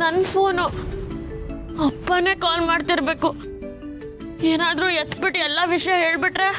ನನ್ನ ಫೋನು ಅಪ್ಪನೇ ಕಾಲ್ ಮಾಡ್ತಿರ್ಬೇಕು. ಏನಾದರೂ ಎತ್ಬಿಟ್ಟು ಎಲ್ಲ ವಿಷಯ ಹೇಳ್ಬಿಟ್ರೆ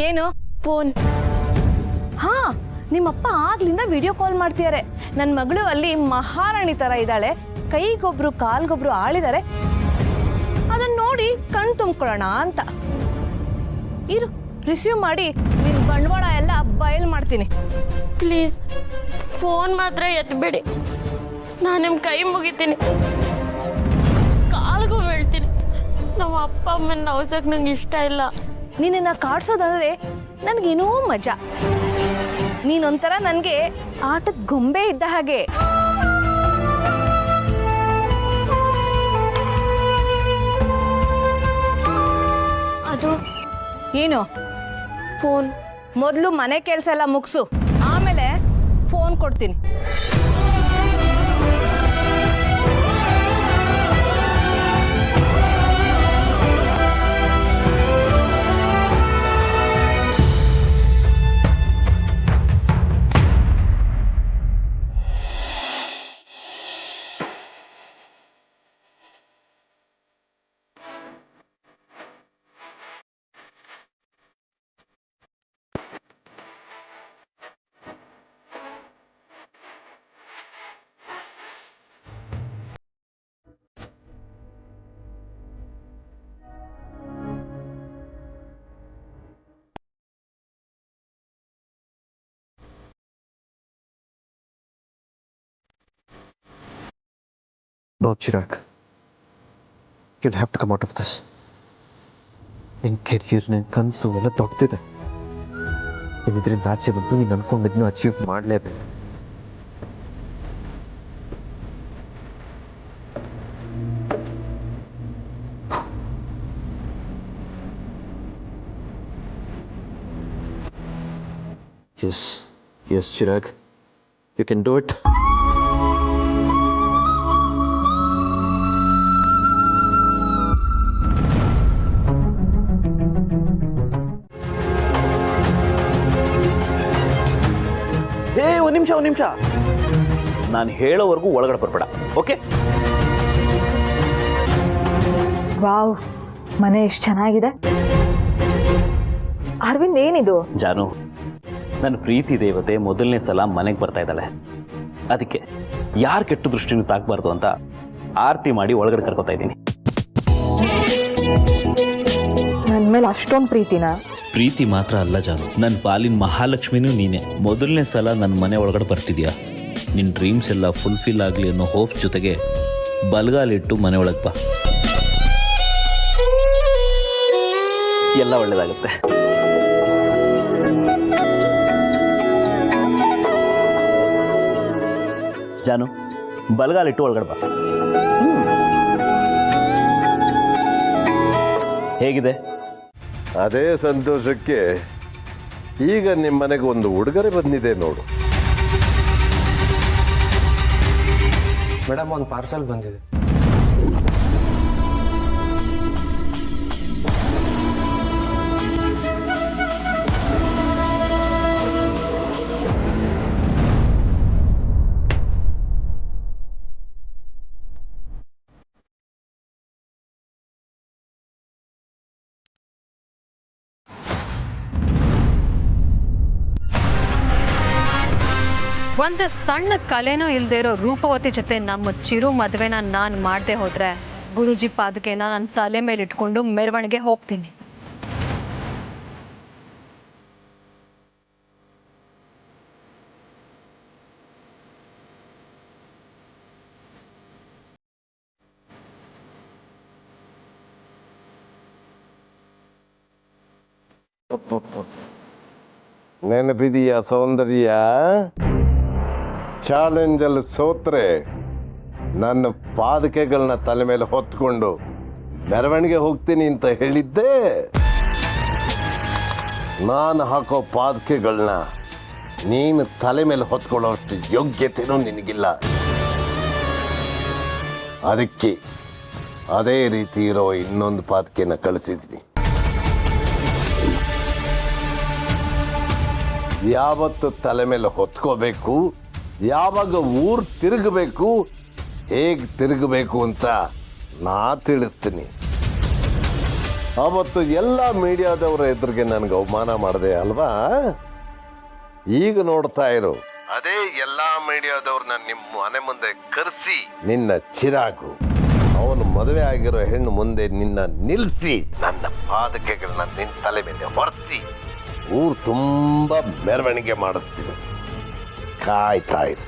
ಏನು ಫೋನ್. ಹಾ, ನಿಮ್ಮಪ್ಪ ಆಗ್ಲಿಂದ ವಿಡಿಯೋ ಕಾಲ್ ಮಾಡ್ತಿದ್ದಾರೆ. ನನ್ನ ಮಗಳು ಅಲ್ಲಿ ಮಹಾರಾಣಿ ತರ ಇದ್ದಾಳೆ, ಕೈಗೊಬ್ರು ಕಾಲ್ಗೊಬ್ರು ಆಳಿದ್ದಾರೆ. ಅದನ್ನ ನೋಡಿ ಕಣ್ ತುಂಬ್ಕೊಳ್ಳೋಣ ಅಂತ. ಇರು, ರಿಸೀವ್ ಮಾಡಿ ನಿನ್ ಬಂಡವಾಳ ಎಲ್ಲ ಬಯಲ್ ಮಾಡ್ತೀನಿ. ಪ್ಲೀಸ್ ಫೋನ್ ಮಾತ್ರ ಎತ್ಬೇಡಿ. ನಾನು ನಿಮ್ಮ ಕೈ ಮುಗಿತೀನಿ, ಕಾಲ್ಗೂ ಬೀಳ್ತೀನಿ. ನಮ್ಮ ಅಪ್ಪ ಅಮ್ಮನ ನವ್ಸಕ್ಕೆ ನಂಗೆ ಇಷ್ಟ ಇಲ್ಲ. ನಿನ್ನ ಕಾಡ್ಸೋದಂದ್ರೆ ನನ್ಗೇನೋ ಮಜಾ. ನೀನೊಂಥರ ನನ್ಗೆ ಆಟದ ಗೊಂಬೆ ಇದ್ದ ಹಾಗೆ. ಅದು ಏನು? ಫೋನ್. ಮೊದಲು ಮನೆ ಕೆಲಸ ಎಲ್ಲ ಮುಗಿಸು, ಆಮೇಲೆ ಫೋನ್ ಕೊಡ್ತೀನಿ. No, Chirag. You'll have to come out of this. ನಿನ್ನ ಕೆರಿಯರ್, ನಿನ್ನ ಕನಸು ಎಲ್ಲ ದೊಡ್ಡದಿದೆ. ನೀನು ಇದರಿಂದ ಆಚೆ ಬಂದು ನೀನು ಅನ್ಕೊಂಡಿದ್ನು ಅಚೀವ್ ಮಾಡಲೇಬೇಕು. Yes, Chirag. You can do it. ಒಂದು ನಿಮಿಷ, ನಾನು ಹೇಳೋವರೆಗೂ ಒಳಗಡೆ ಬರ್ಬೇಡ, ಓಕೆ? ವಾವ್, ಮನೆ ಎಷ್ಟು ಚೆನ್ನಾಗಿದೆ. ಅರವಿಂದ್, ಏನಿದು? ಜಾನು, ನನ್ನ ಪ್ರೀತಿ ದೇವತೆ ಮೊದಲನೇ ಸಲ ಮನೆಗೆ ಬರ್ತಾ ಇದ್ದಾಳೆ. ಅದಕ್ಕೆ ಯಾರು ಕೆಟ್ಟ ದೃಷ್ಟಿನೂ ತಾಕಬಾರ್ದು ಅಂತ ಆರತಿ ಮಾಡಿ ಒಳಗಡೆ ಕರ್ಕೋತಾ ಇದ್ದೀನಿ. ನನ್ನ ಮೇಲೆ ಅಷ್ಟೊಂದು ಪ್ರೀತಿನಾ? ಪ್ರೀತಿ ಮಾತ್ರ ಅಲ್ಲ ಜಾನು, ನನ್ನ ಪಾಲಿನ ಮಹಾಲಕ್ಷ್ಮಿನೂ ನೀನೆ. ಮೊದಲನೇ ಸಲ ನನ್ನ ಮನೆ ಒಳಗಡೆ ಬರ್ತಿದ್ಯಾ. ನಿನ್ನ ಡ್ರೀಮ್ಸ್ ಎಲ್ಲ ಫುಲ್ಫಿಲ್ ಆಗಲಿ ಅನ್ನೋ ಹೋಪ್ಸ್ ಜೊತೆಗೆ ಬಲಗಾಲಿಟ್ಟು ಮನೆ ಒಳಗೆ ಬಾ. ಎಲ್ಲ ಒಳ್ಳೇದಾಗುತ್ತೆ. ಜಾನು, ಬಲಗಾಲಿಟ್ಟು ಒಳಗಡೆ ಬಾ. ಹೇಗಿದೆ? ಅದೇ ಸಂತೋಷಕ್ಕೆ ಈಗ ನಿಮ್ಮ ಮನೆಗೆ ಒಂದು ಉಡುಗೊರೆ ಬಂದಿದೆ ನೋಡು. ಮೇಡಮ್, ಒಂದು ಪಾರ್ಸಲ್ ಬಂದಿದೆ. ಒಂದು ಸಣ್ಣ ಕಲೆನೂ ಇಲ್ಲದೆ ಇರೋ ರೂಪವತಿ ಜೊತೆ ನಮ್ಮ ಚಿರು ಮದುವೆನ ನಾನು ಮಾಡದೆ ಹೋದ್ರೆ ಗುರುಜಿ ಪಾದುಕೆನ ನನ್ನ ತಲೆ ಮೇಲೆ ಇಟ್ಕೊಂಡು ಮೆರವಣಿಗೆ ಹೋಗ್ತೀನಿ. ನೆನಪಿದೆಯಾ ಸೌಂದರ್ಯ? ಚಾಲೆಂಜಲ್ಲಿ ಸೋತ್ರೆ ನನ್ನ ಪಾದಕೆಗಳನ್ನ ತಲೆ ಮೇಲೆ ಹೊತ್ಕೊಂಡು ಮೆರವಣಿಗೆ ಹೋಗ್ತೀನಿ ಅಂತ ಹೇಳಿದ್ದೆ. ನಾನು ಹಾಕೋ ಪಾದಕೆಗಳನ್ನ ನೀನು ತಲೆ ಮೇಲೆ ಹೊತ್ಕೊಳ್ಳೋ ಅಷ್ಟು ಯೋಗ್ಯತೆನೂ ನಿನಗಿಲ್ಲ. ಅದಕ್ಕೆ ಅದೇ ರೀತಿ ಇರೋ ಇನ್ನೊಂದು ಪಾದಕೆನ ಕಳಿಸಿದ್ದೀನಿ. ಯಾವತ್ತು ತಲೆ ಮೇಲೆ ಹೊತ್ಕೋಬೇಕು, ಯಾವಾಗ ಊರು ತಿರುಗಬೇಕು, ಹೇಗೆ ತಿರುಗಬೇಕು ಅಂತ ನಾ ತಿಳಿಸ್ತೀನಿ. ಅವತ್ತು ಎಲ್ಲ ಮೀಡಿಯಾದವರ ಎದುರಿಗೆ ನನಗೆ ಅವಮಾನ ಮಾಡಿದೆ ಅಲ್ವಾ? ಈಗ ನೋಡ್ತಾ ಇರು, ಅದೇ ಎಲ್ಲ ಮೀಡಿಯಾದವ್ರನ್ನ ನಿಮ್ಮ ಮನೆ ಮುಂದೆ ಕರೆಸಿ ನಿನ್ನ ಚಿರಾಗು ಅವನು ಮದುವೆ ಆಗಿರೋ ಹೆಣ್ಣು ಮುಂದೆ ನಿನ್ನ ನಿಲ್ಲಿಸಿ ನನ್ನ ಪಾದಕೆಗಳನ್ನ ನಿನ್ನ ತಲೆ ಮೇಲೆ ಹೊರಿಸಿ ಊರು ತುಂಬ ಮೆರವಣಿಗೆ ಮಾಡಿಸ್ತೀನಿ. ಕಾಯ್ತಾ ಇರು.